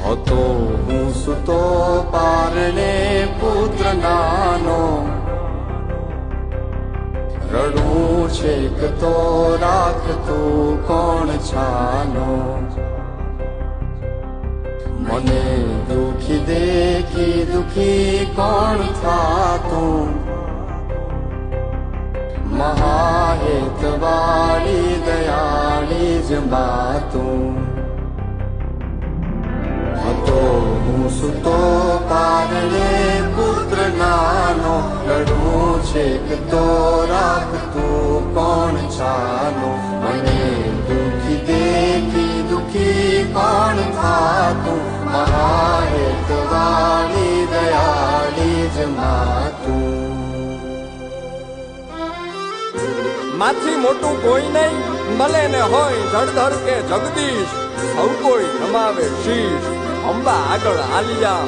હતો હું સુતો પારણે પુત્ર નાનો, રડું છેક તો રાખતું કોણ છાનો, મને દુખી દેખી દુખી કોણ થાતું, મહાહેતવાળી દયાળી જ બાતું. હતો હું સુતો પારણે પુત્ર નાનો, રડું છેક તો રાખતું કોણ છાનો, મને દુખી દેખી દુખી કોણ થાતું, મહાહેતવાળી દયાળી જ માતું. માથી મોટું કોઈ નહીં, મળે ને હોય જળધર કે જગદીશ, સૌ કોઈ નમાવે શીશ. અંબા આગળ આલિયા